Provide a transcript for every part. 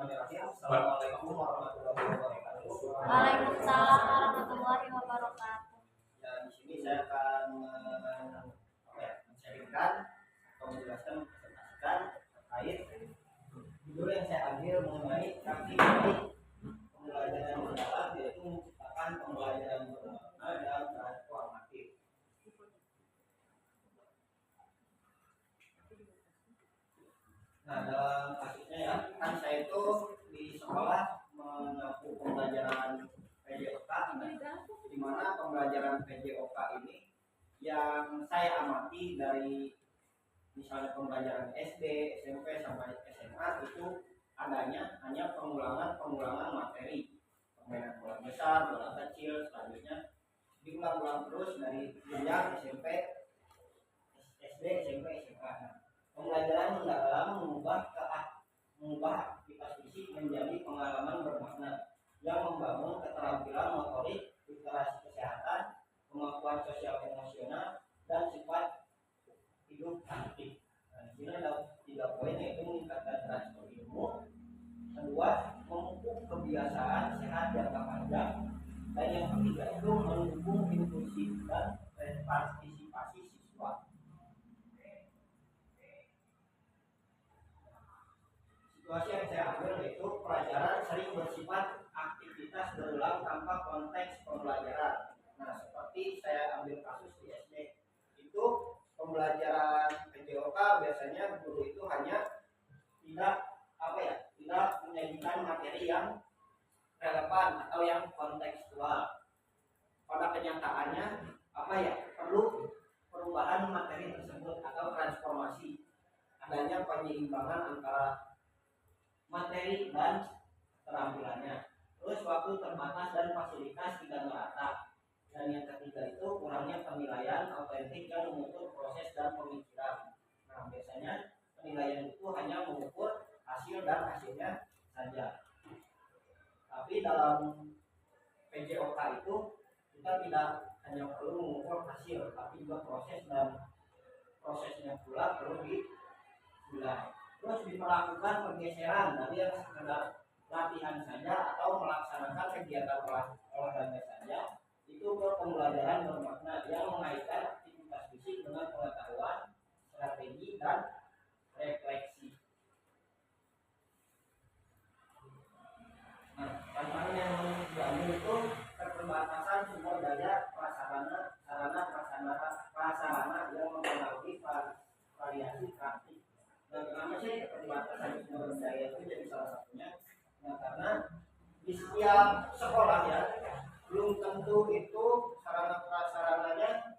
Assalamualaikum warahmatullahi wabarakatuh. Waalaikumsalam warahmatullahi wabarakatuh. Ya, di sini saya akan men-sharingkan atau menjelaskan, presentasikan terkait judul yang saya ambil mengenai aktivitas pembelajaran mendalam, yaitu menciptakan pembelajaran bermakna dan transformatif. Nah, dalam kasusnya ya, kan saya itu di sekolah menempuh pembelajaran PJOK, di mana pembelajaran PJOK ini yang saya amati dari misalnya pembelajaran SD, SMP sampai SMA itu adanya hanya pengulangan materi, permainan bola besar, bola kecil, selanjutnya diulang-ulang terus dari jenjang SMP, SD, SMP, SMA. Pembelajaran mendalam mengubah aktivitas fisik menjadi pengalaman bermakna yang membangun keterampilan motorik, literasi kesehatan, kemampuan sosial emosional, dan sifat hidup aktif. Nah, di sini ada 3 poin, yaitu meningkatkan transfer ilmu, kedua memupuk kebiasaan sehat jangka panjang, dan yang ketiga itu mendukung inklusi dan partisipasi siswa. Situasi yang saya ambil yaitu pelajaran sering bersifat aktivitas berulang tanpa konteks pembelajaran. Nah, seperti saya ambil kasus di SD, itu pembelajaran PJOK biasanya guru itu hanya tidak menyajikan materi yang relevan atau yang kontekstual. Pada kenyataannya perlu perubahan materi tersebut atau transformasi, adanya penyeimbangan antara materi dan keterampilannya. Terus waktu terbatas dan fasilitas tidak merata. Dan yang ketiga itu kurangnya penilaian autentik yang mengukur proses dan pemikiran. Nah, biasanya penilaian itu hanya mengukur hasil dan hasilnya saja. Tapi dalam PJOK itu kita tidak hanya perlu mengukur hasil, tapi juga proses, dan prosesnya pula perlu dinilai. Terus diperlakukan pergeseran dari yang sekedar latihan saja atau melaksanakan kegiatan olahraga saja itu ke pembelajaran bermakna yang mengaitkan aktivitas fisik dengan pengetahuan, strategi, dan refleksi. Nah, tantangan yang diambil itu keterbatasan sumber daya prasarana yang mempengaruhi variasi praktik. Dan kenapa sih keterbatasan sumber daya itu jadi salah satunya? Nah, karena di setiap sekolah ya belum tentu itu sarana prasarananya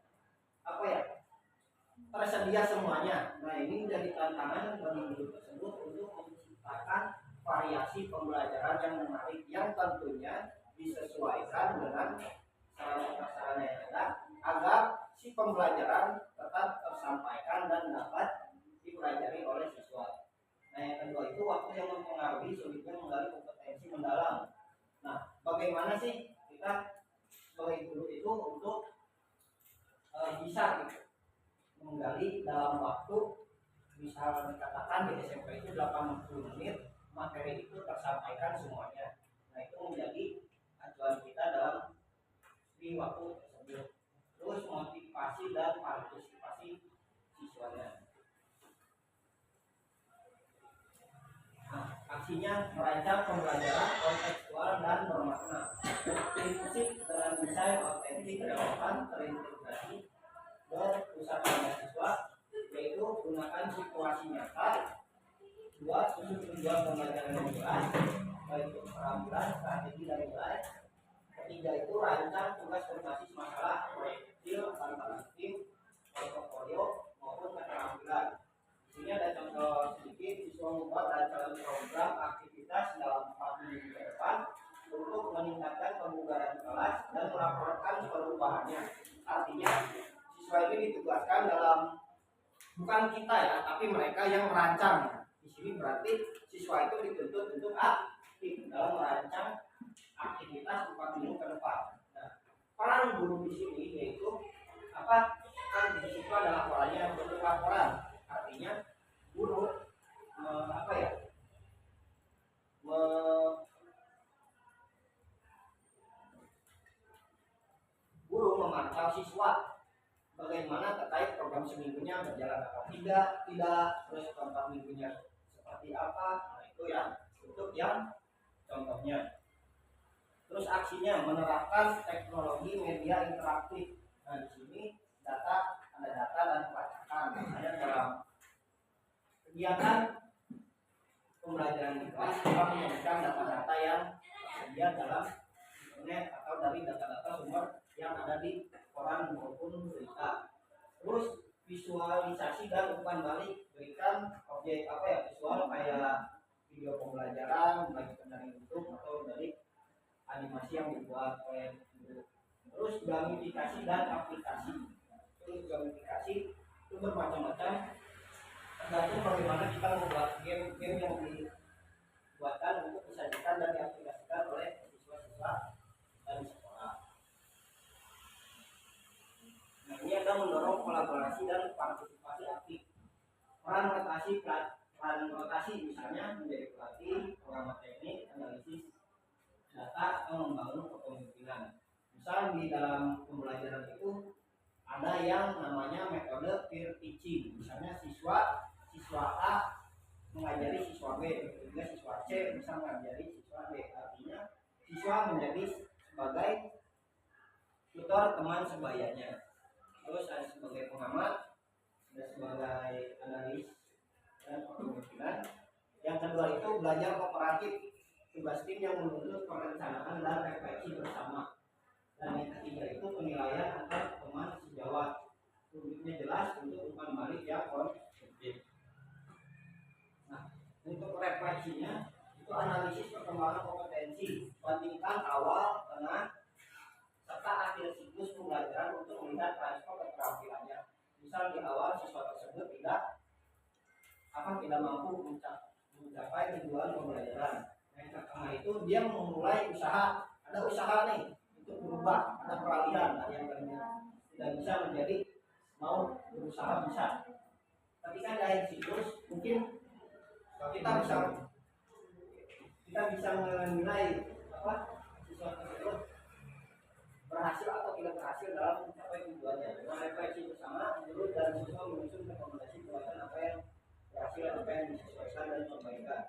tersedia semuanya. Nah, ini menjadi tantangan bagi guru tersebut untuk menciptakan variasi pembelajaran yang menarik yang tentunya disesuaikan dengan sarana prasarana yang ada agar si pembelajaran tetap tersampaikan dan dapat dipelajari oleh siswa. Nah, yang kedua itu waktu yang mempengaruhi sulitnya menggali kompetensi mendalam. Nah, bagaimana sih kita sebagai guru itu untuk bisa menggali dalam waktu, misalnya dikatakan di SMP itu 80 menit materi itu tersampaikan semuanya. Nah, itu menjadi acuan kita dalam di waktu tersebut. Terus motivasi dan partisipasi siswanya. Nah, aksinya merancang pembelajaran kontekstual dan bermakna, prinsip dengan desain autentik, relevan, terintegrasi, berpusat pada siswa, yaitu gunakan situasi nyata. 2. Susun tujuan pembelajaran yang jelas, baik keterampilan, strategi, dan nilai. Ketiga itu rancang tugas berbasis masalah, proyektil, tantangan tim, portofolio maupun keterampilan. Di sini ada contoh sedikit, siswa membuat rancangan program aktivitas dalam 4 minggu ke depan untuk meningkatkan pembugaran kelas dan melaporkan perubahannya. Artinya siswa ini ditugaskan dalam, bukan kita ya, tapi mereka yang merancang. Di sini berarti siswa itu dituntut untuk aktif dalam merancang aktivitas 4 minggu ke depan. Nah, peran guru di sini yaitu kan di situ adalah polanya bentuk laporan. Artinya guru siswa bagaimana terkait program seminggunya berjalan apa tidak, terus keempat minggunya seperti apa. Nah, itu ya untuk yang contohnya. Terus aksinya menerapkan teknologi media interaktif. Nah, di sini ada data dan pelacakan. Misalnya dalam kegiatan pembelajaran di kelas kita menyajikan data-data yang tersedia dalam internet atau dari data-data sumber yang ada di koran maupun berita. Terus visualisasi dan umpan balik, berikan objek visual kayak video pembelajaran baik dari YouTube atau dari animasi yang dibuat oleh guru. Terus gamifikasi dan aplikasi. Terus gamifikasi itu bermacam-macam, tergantung bagaimana kita membuat game yang dibuatkan untuk disajikan dan diaplikasikan oleh siswa-siswa dari sekolah. Nah, ini ada mendorong kolaborasi dan partisipasi aktif. Peran rotasi misalnya menjadi pelatih, pengamat teknik, analisis data atau membangun kepemimpinan. Misal di dalam pembelajaran itu ada yang namanya metode peer teaching. Misalnya siswa A mengajari siswa B, juga siswa C bisa mengajari siswa D. Artinya siswa menjadi sebagai tutor teman sebayanya. Terus ada sebagai pengamat, ada sebagai analis dan kepemimpinan. Yang kedua itu belajar kooperatif, tugas tim yang menuntut perencanaan dan refleksi bersama. Dan yang ketiga itu penilaian antar teman sejawat. Untuknya jelas untuk umpan balik yang konstruktif. Nah, untuk refleksinya itu analisis perkembangan kompetensi, bandingkan awal, tengah, serta akhir siklus pembelajaran untuk melihat transfer keterampilannya. Misal di awal siswa tersebut tidak mampu mencapai tujuan pembelajaran. Yang pertama itu dia memulai usaha, ada usaha nih untuk berubah, ada peralihan. Nah, yang tidak bisa menjadi mau berusaha bisa. Tapi kan dari siklus mungkin kita bisa menilai siswa tersebut berhasil atau tidak berhasil dalam mencapai tujuannya. Dengan refleksi bersama, guru dan siswa menyusun rekomendasi buatan apa yang berhasil, apa yang disesuaikan dan perbaikan.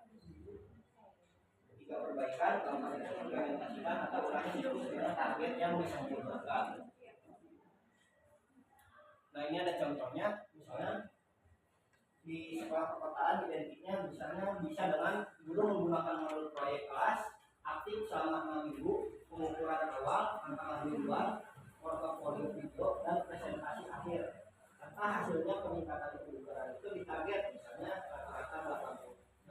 Jika perbaikan, kalau mereka implementasikan atau ulangi siklus dengan target yang disempurnakan. Nah, ini ada contohnya, misalnya di sekolah perkotaan identiknya misalnya bisa dengan guru menggunakan modul proyek kelas aktif selama 6 minggu, pengukuran awal, tantangan mingguan, portofolio video dan presentasi akhir. Serta hasilnya peningkatan kebugaran itu ditarget misalnya rata-rata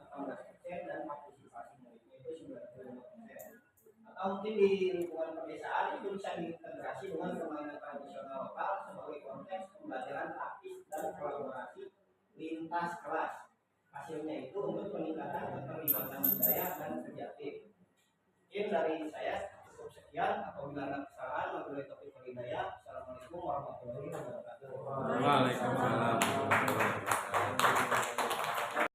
18% dan partisipasi muridnya itu 95%. Atau mungkin di lingkungan pedesaan itu bisa diintegrasi dengan permainan tradisional lokal sebagai konteks pembelajaran praktis dan kolaborasi lintas kelas. Hasilnya itu untuk peningkatan keterlibatan budaya dan kerja tim. Mungkin dari saya cukup sekian. Apabila ada kesalahan, wabillahi taufiq wal hidayah. Assalamualaikum warahmatullahi wabarakatuh. Waalaikumsalam.